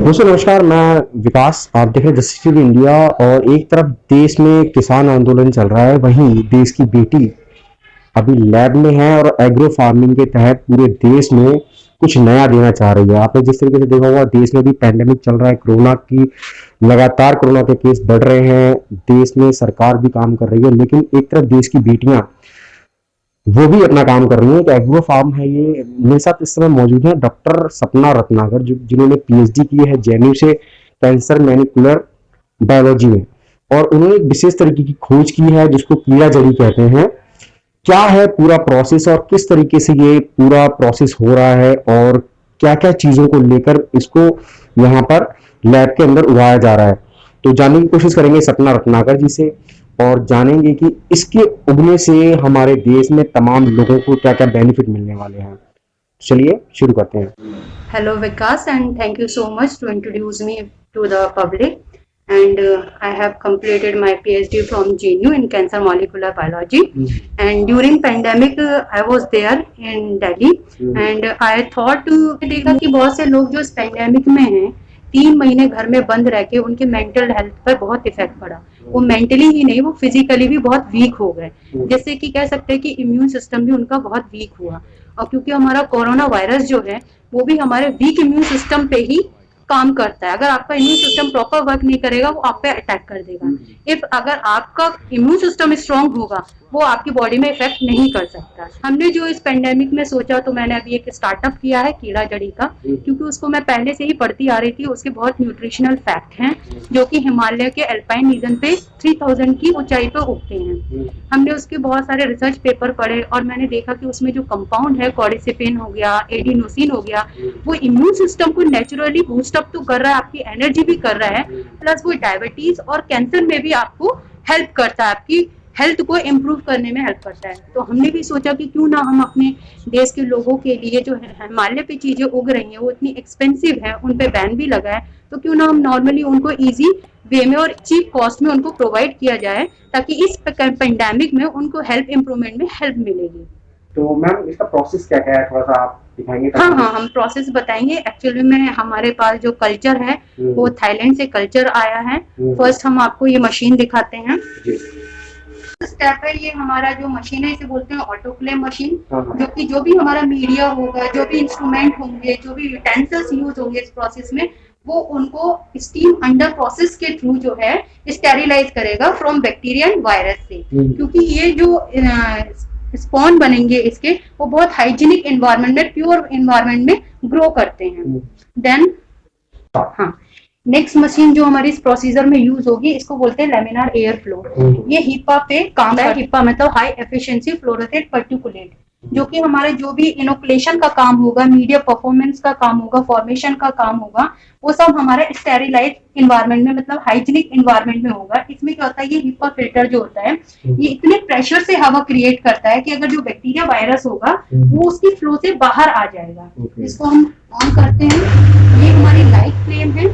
दोस्तों नमस्कार, मैं विकास। आप देख रहे हैं जस्टिस टीवी इंडिया। और एक तरफ देश में किसान आंदोलन चल रहा है, वहीं देश की बेटी अभी लैब में है और एग्रो फार्मिंग के तहत पूरे देश में कुछ नया देना चाह रही है। आपने जिस तरीके से देखा होगा, देश में भी पैंडेमिक चल रहा है, कोरोना की लगातार कोरोना के केस बढ़ रहे हैं, देश में सरकार भी काम कर रही है, लेकिन एक तरफ देश की बेटियां वो भी अपना काम कर रही है। एक एग्रो फार्म है ये। मेरे साथ इस समय मौजूद है डॉक्टर सपना रत्नाकर, जिन्होंने पीएचडी की है जेएनयू से कैंसर मैनिकुलर बायोलॉजी में, और उन्होंने एक विशेष तरीके की खोज की है जिसको कीड़ा जड़ी कहते हैं। क्या है पूरा प्रोसेस और किस तरीके से ये पूरा प्रोसेस हो रहा है और क्या क्या चीजों को लेकर इसको यहाँ पर लैब के अंदर उगाया जा रहा है, तो जानने की कोशिश करेंगे सपना रत्नाकर जी से, और जानेंगे कि इसके उगने से हमारे देश में तमाम लोगों को क्या क्या बेनिफिट मिलने वाले हैं। चलिए शुरू करते हैं। Hello Vikas, and thank you so much to introduce me to the public. And I have completed my PhD from JNU in cancer molecular biology. And during pandemic, I was there in Delhi. And I thought देखा कि बहुत से लोग जो इस pandemic में हैं, 3 महीने घर में बंद रह के उनके मेंटल हेल्थ पर बहुत इफेक्ट पड़ा। वो मेंटली ही नहीं, वो फिजिकली भी बहुत वीक हो गए। जैसे कि कह सकते हैं कि इम्यून सिस्टम भी उनका बहुत वीक हुआ। और क्योंकि हमारा कोरोना वायरस जो है वो भी हमारे वीक इम्यून सिस्टम पे ही काम करता है। अगर आपका इम्यून सिस्टम प्रॉपर वर्क नहीं करेगा, वो आप पे अटैक कर देगा। इफ अगर आपका इम्यून सिस्टम स्ट्रांग होगा, वो आपकी बॉडी में इफेक्ट नहीं कर सकता। हमने जो इस पेंडेमिक में सोचा, तो मैंने अभी एक स्टार्टअप किया है कीड़ा जड़ी का, क्योंकि उसको मैं पहले से ही पढ़ती आ रही थी। उसके बहुत न्यूट्रिशनल फैक्ट हैं जो कि हिमालय के अल्पाइन रीजन पे 3000 की ऊंचाई पे उगते हैं। हमने उसके बहुत सारे रिसर्च पेपर पढ़े और मैंने देखा कि उसमें जो कंपाउंड है, कॉर्डिसिपिन हो गया, एडिनोसिन हो गया, वो इम्यून सिस्टम को नेचुरली बूस्ट अप तो कर रहा है, आपकी एनर्जी भी कर रहा है, प्लस वो डायबिटीज और कैंसर में भी आपको हेल्प करता है, आपकी हेल्थ को इम्प्रूव करने में हेल्प करता है। तो हमने भी सोचा कि क्यों ना हम अपने देश के लोगों के लिए जो हिमालय पे चीजें उग रही हैं वो इतनी एक्सपेंसिव है, उन पे बैन भी लगा है, तो क्यों ना हम नॉर्मली उनको इजी वे में और चीप कॉस्ट में उनको प्रोवाइड किया जाए, ताकि इस पेंडेमिक में उनको हेल्थ इम्प्रूवमेंट में हेल्प मिलेगी। तो मैम इसका प्रोसेस क्या क्या है, थोड़ा सा आप दिखाएंगे? हाँ, हम प्रोसेस बताएंगे। एक्चुअली में हमारे पास जो कल्चर है वो थाईलैंड से कल्चर आया है। फर्स्ट हम आपको ये मशीन दिखाते हैं। स्टेप है, ये हमारा जो मशीन है इसे बोलते हैं ऑटोक्लेव मशीन, जो कि जो भी हमारा मीडिया होगा, जो भी इंस्ट्रूमेंट होंगे, जो भी यूटेंसिल्स यूज होंगे इस प्रोसेस में, वो उनको स्टीम अंडर प्रोसेस के थ्रू जो है स्टेरिलाइज करेगा फ्रॉम बैक्टीरिया एंड वायरस से। क्योंकि ये जो स्पॉन बनेंगे इसके, वो बहुत हाइजीनिक एनवायरनमेंट में, प्योर एनवायरनमेंट में ग्रो करते हैं। देन नेक्स्ट मशीन जो हमारी इस प्रोसीजर में यूज होगी, इसको बोलते हैं लेमिनार एयर फ्लो। ये हिपा पे काम है। हिपा मतलब हाई एफिशिएंसी फ्लोरेसेंट पार्टिकुलेट, जो कि हमारे जो भी इनोकुलेशन का काम होगा, मीडिया परफॉर्मेंस का काम होगा, फॉर्मेशन का काम होगा, वो सब हमारे स्टेरिलाइज इन्वायरमेंट में, मतलब हाइजीनिक इन्वायरमेंट में होगा। इसमें क्या होता है, ये हिपा फिल्टर जो होता है, ये इतने प्रेशर से हवा क्रिएट करता है कि अगर जो बैक्टीरिया वायरस होगा वो उसकी फ्लो से बाहर आ जाएगा। इसको हम ऑन करते हैं। ये हमारी लाइट फ्लेम है।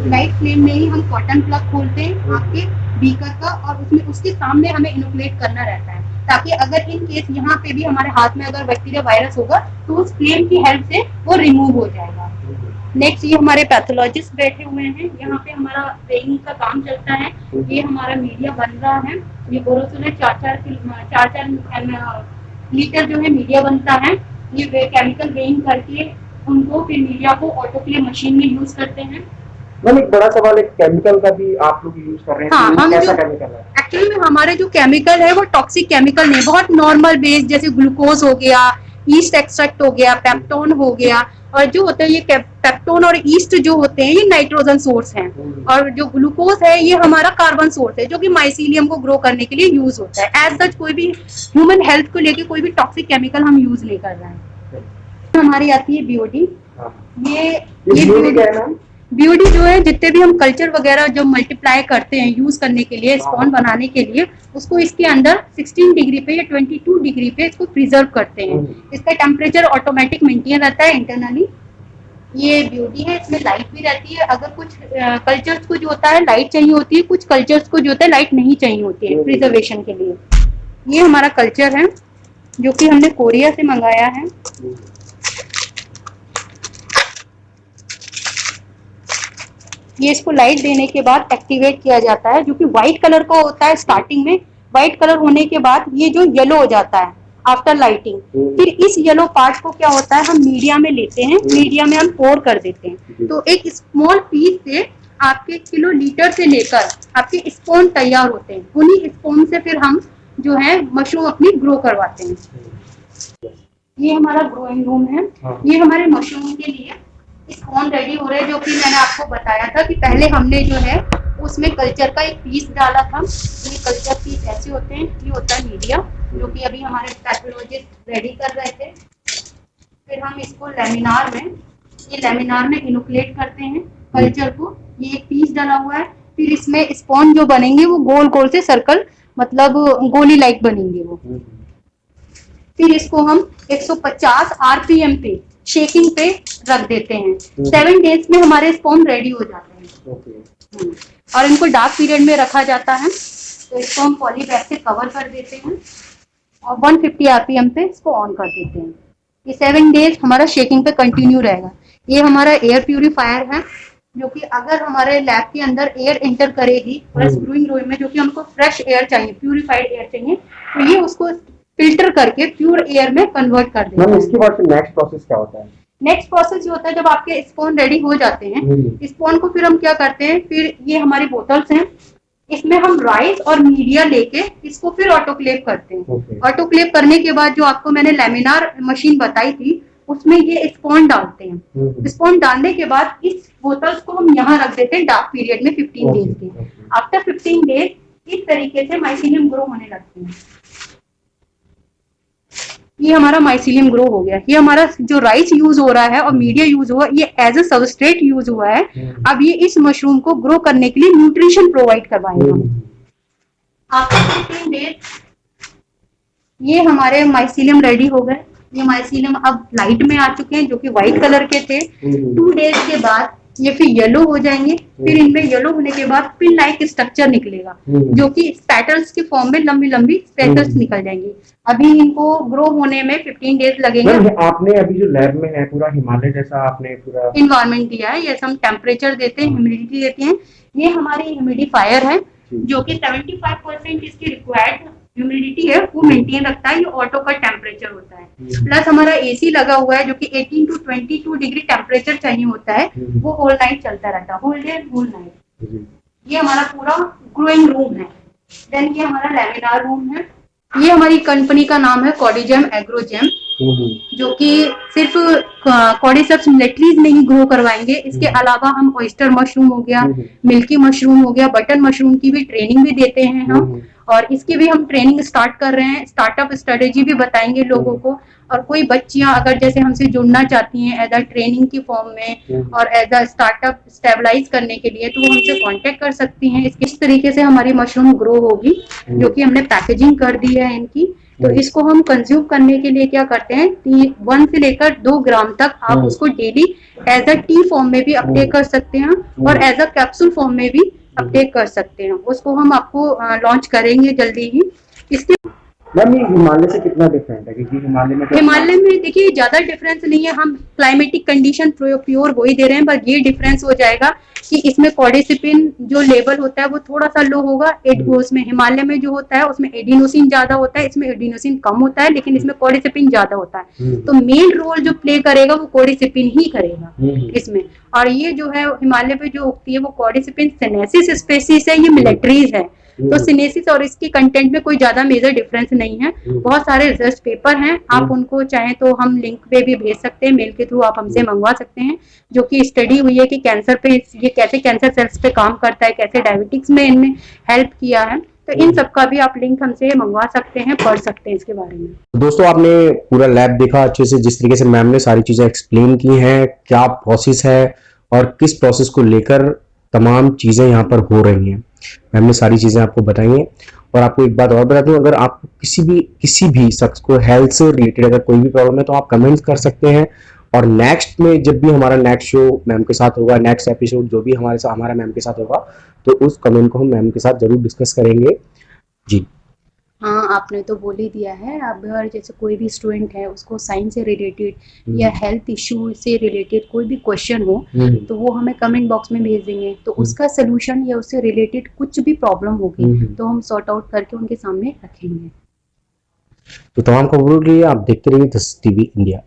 लाइट फ्लेम में ही हम कॉटन प्लग खोलते हैं आपके बीकर का, और उसमें उसके सामने हमें इनोकुलेट करना रहता है, ताकि अगर इन केस यहाँ पे भी हमारे हाथ में अगर बैक्टीरिया वायरस होगा तो उस फ्लेम की हेल्प से वो रिमूव हो जाएगा। नेक्स्ट ये हमारे पैथोलॉजिस्ट बैठे हुए हैं। यहाँ पे हमारा वेइंग का काम चलता है। ये हमारा मीडिया बन रहा है। ये बोरोसिल है, 4 लीटर जो है मीडिया बनता है। ये केमिकल वेइंग करके उनको फिर मीडिया को ऑटोक्लेव मशीन में यूज करते हैं। मैम एक बड़ा सवाल है, केमिकल का भी आप लोग यूज कर रहे हैं? हाँ, हम कैसा जो केमिकल है? एक्चुअली में हमारे जो केमिकल है वो टॉक्सिक केमिकल नहीं, बहुत नॉर्मल बेस, जैसे ग्लूकोज हो गया, ईस्ट एक्सट्रैक्ट हो गया, पेप्टोन हो गया, और जो होते हैं ये पेप्टोन और ईस्ट जो होते हैं ये नाइट्रोजन सोर्स हैं, और जो ग्लूकोज है ये हमारा कार्बन सोर्स है, जो कि माइसीलियम को ग्रो करने के लिए यूज होता है। एज सच कोई भी ह्यूमन हेल्थ को लेके कोई भी टॉक्सिक केमिकल हम यूज नहीं कर रहे हैं। हमारी आती है बीओडी। ये बीओडी जो है, जितने भी हम कल्चर वगैरह जो मल्टीप्लाई करते हैं यूज करने के लिए, स्पॉन बनाने के लिए, उसको इसके अंदर 16 डिग्री पे या 22 डिग्री पे इसको प्रिजर्व करते हैं। इसका टेम्परेचर ऑटोमेटिक मेंटेन रहता है इंटरनली। ये ब्यूटी है, इसमें लाइट भी रहती है। अगर कुछ कल्चर्स को जो होता है लाइट चाहिए होती है, कुछ कल्चर्स को जो होता है लाइट नहीं चाहिए होती है प्रिजर्वेशन के लिए। ये हमारा कल्चर है जो कि हमने कोरिया से मंगाया है। ये इसको लाइट देने के बाद एक्टिवेट किया जाता है, जो कि व्हाइट कलर का होता है स्टार्टिंग में। व्हाइट कलर होने के बाद ये जो येलो हो जाता है आफ्टर लाइटिंग। फिर इस येलो पार्ट को क्या होता है, हम मीडिया में लेते हैं, मीडिया में हम पोर कर देते हैं। तो एक स्मॉल पीस से आपके किलो लीटर से लेकर आपके स्पोन तैयार होते हैं। उन्हीं स्पोन से फिर हम जो है मशरूम अपनी ग्रो करवाते हैं। ये हमारा ग्रोइंग रूम है। ये हमारे मशरूम के लिए स्पोन रेडी हो रहे हैं, जो कि मैंने आपको बताया था कि पहले हमने जो है उसमें कल्चर का एक पीस डाला था। ये कल्चर पीस ऐसे होते हैं, ये होता है मीडिया, जो कि अभी हमारे पैथोलॉजिस्ट रेडी कर रहे थे। फिर हम इसको लेमिनार में इनोकुलेट करते हैं कल्चर को। ये एक पीस डाला हुआ है। फिर इसमें स्पॉन जो बनेंगे वो गोल गोल से सर्कल, मतलब गोली लाइक बनेंगे वो। फिर इसको हम 150 आरपीएम पे शेकिंग पे रख देते हैं। 7 डेज में हमारे स्पॉन रेडी हो जाते हैं। और इनको डार्क पीरियड में रखा जाता है। तो इसको हम पॉली बैग से कवर कर देते हैं और 150 आरपीएम पे इसको ऑन कर देते हैं। ये 7 डेज हमारा शेकिंग पे कंटिन्यू रहेगा। ये हमारा एयर प्यूरिफायर है, जो कि अगर हमारे लैब के अंदर एयर एंटर करेगी प्लस ग्रोइंग रूम में, जो कि हमको फ्रेश एयर चाहिए, प्यूरिफाइड एयर चाहिए, तो ये उसको फिल्टर करके प्योर एयर में कन्वर्ट कर देता है। इसके बाद फिर नेक्स्ट प्रोसेस क्या होता है? नेक्स्ट प्रोसेस जो होता है, जब आपके स्पोन रेडी हो जाते हैं, स्पोन को फिर हम क्या करते हैं, फिर ये हमारी बोतल्स हैं, इसमें हम राइस और मीडिया लेके इसको फिर ऑटोक्लेव करते हैं। ऑटोक्लेव करने के बाद जो आपको मैंने लेमिनार मशीन बताई थी, उसमें ये स्पोन डालते हैं। स्पोन डालने के बाद इस बोतल्स को हम यहाँ रख देते हैं डार्क पीरियड में 15 डेज के। आफ्टर 15 डेज इस तरीके से माइसीलियम ग्रो होने लगते हैं। ये हमारा माइसीलियम ग्रो हो गया। ये हमारा जो राइस यूज हो रहा है और मीडिया यूज हुआ, ये एज ए सबस्ट्रेट यूज हुआ है। अब ये इस मशरूम को ग्रो करने के लिए न्यूट्रिशन प्रोवाइड करवाएगा। आफ्टर 15 डेज ये हमारे माइसीलियम रेडी हो गए। ये माइसीलियम अब लाइट में आ चुके हैं, जो कि व्हाइट कलर के थे। 2 डेज के बाद ये फिर येलो हो जाएंगे। फिर इनमें येलो होने के बाद पिन लाइक स्ट्रक्चर निकलेगा, जो कि पेटल्स के फॉर्म में लंबी लंबी पेटल्स निकल जाएंगी। अभी इनको ग्रो होने में 15 डेज लगेंगे। आपने अभी जो लैब में है पूरा हिमालय जैसा आपने पूरा इन्वायरमेंट दिया है। ये हम टेम्परेचर देते हैं, ह्यूमिडिटी देते हैं। ये हमारी ह्यूमिडिफायर है, जो कि 75% इसकी रिक्वायर्ड ह्यूमिडिटी है वो मेंटेन रखता है। ये ऑटो का टेम्परेचर होता है। प्लस हमारा एसी लगा हुआ है, जो कि 18 to 22 डिग्री टेम्परेचर चाहिए होता है, वो होल नाइट चलता रहता है, होल डे होल नाइट। ये हमारा पूरा ग्रोइंग रूम है। देन ये हमारा लेमिनार रूम है। ये हमारी कंपनी का नाम है कॉर्डिजेम एग्रोजेम, जो कि सिर्फ कॉर्डिसेप्स मिलिट्रीज में ही ग्रो करवाएंगे। इसके अलावा हम ऑयस्टर मशरूम हो गया, मिल्की मशरूम हो गया, बटन मशरूम की भी ट्रेनिंग भी देते हैं हम। और इसकी भी हम ट्रेनिंग स्टार्ट कर रहे हैं। स्टार्टअप स्ट्रेटेजी भी बताएंगे लोगों को। और कोई बच्चियां अगर जैसे हमसे जुड़ना चाहती हैं एज अ ट्रेनिंग की फॉर्म में और एज अ स्टार्टअप स्टेबलाइज करने के लिए, तो वो हमसे कांटेक्ट कर सकती हैं। इस तरीके से हमारी मशरूम ग्रो होगी, जो कि हमने पैकेजिंग कर दी है इनकी। तो इसको हम कंज्यूम करने के लिए क्या करते हैं, 1 से लेकर 2 ग्राम तक आप उसको daily as a tea form में भी अपटेक कर सकते हैं और एज अ कैप्सूल फॉर्म में भी अपटेक कर सकते हैं। उसको हम आपको लॉन्च करेंगे जल्दी ही। इसके मैम ये हिमालय से कितना डिफरेंट है? क्योंकि हिमालय में देखिए ज्यादा डिफरेंस नहीं है। हम क्लाइमेटिक कंडीशन प्योर वही दे रहे हैं, बस ये डिफरेंस हो जाएगा कि इसमें कॉर्डिसिपिन जो लेवल होता है वो थोड़ा सा लो होगा। उसमें हिमालय में जो होता है उसमें एडिनोसिन ज्यादा होता है, इसमें एडिनोसिन कम होता है, लेकिन इसमें कॉर्डिसिपिन ज्यादा होता है। तो मेन रोल जो प्ले करेगा वो कॉर्डिसिपिन ही करेगा इसमें। और ये जो है हिमालय पे जो उगती है वो कॉर्डिसिपिन सिनेसिस स्पेसीज है, ये मिलिट्रीज है। तो सिनेसिस और इसकी कंटेंट में कोई ज्यादा मेजर डिफरेंस नहीं है। बहुत सारे रिसर्च पेपर हैं, आप उनको चाहें तो हम लिंक पे भी भेज सकते हैं, मेल के थ्रू आप हमसे मंगवा सकते हैं, जो कि स्टडी हुई है कि कैंसर पे ये कैसे कैंसर सेल्स पे काम करता है, कैसे डायबिटिक्स में इनने हेल्प किया है। तो इन सब का भी आप लिंक हमसे मंगवा सकते हैं, पढ़ सकते हैं इसके बारे में। दोस्तों आपने पूरा लैब देखा अच्छे से, जिस तरीके से मैम ने सारी चीजें एक्सप्लेन की हैं, क्या प्रोसेस है और किस प्रोसेस को लेकर तमाम चीजें यहाँ पर हो रही हैं, मैम ने सारी चीजें आपको बताई हैं। और आपको एक बात और बता दूं, अगर आप किसी भी शख्स को हेल्थ से रिलेटेड अगर कोई भी प्रॉब्लम है तो आप कमेंट्स कर सकते हैं। और नेक्स्ट में जब भी हमारा नेक्स्ट शो मैम के साथ होगा, नेक्स्ट एपिसोड जो भी हमारा मैम के साथ होगा, तो उस कमेंट को हम मैम के साथ जरूर डिस्कस करेंगे जी। हाँ, आपने तो बोल ही दिया है। अब अगर जैसे कोई भी स्टूडेंट है, उसको साइंस से रिलेटेड या हेल्थ इश्यू से रिलेटेड कोई भी क्वेश्चन हो, तो वो हमें कमेंट बॉक्स में भेज देंगे, तो उसका सोल्यूशन या उससे रिलेटेड कुछ भी प्रॉब्लम होगी तो हम सॉर्ट आउट करके उनके सामने रखेंगे। तो तमाम खबरों के लिए आप देखते रहिए 10 टीवी इंडिया।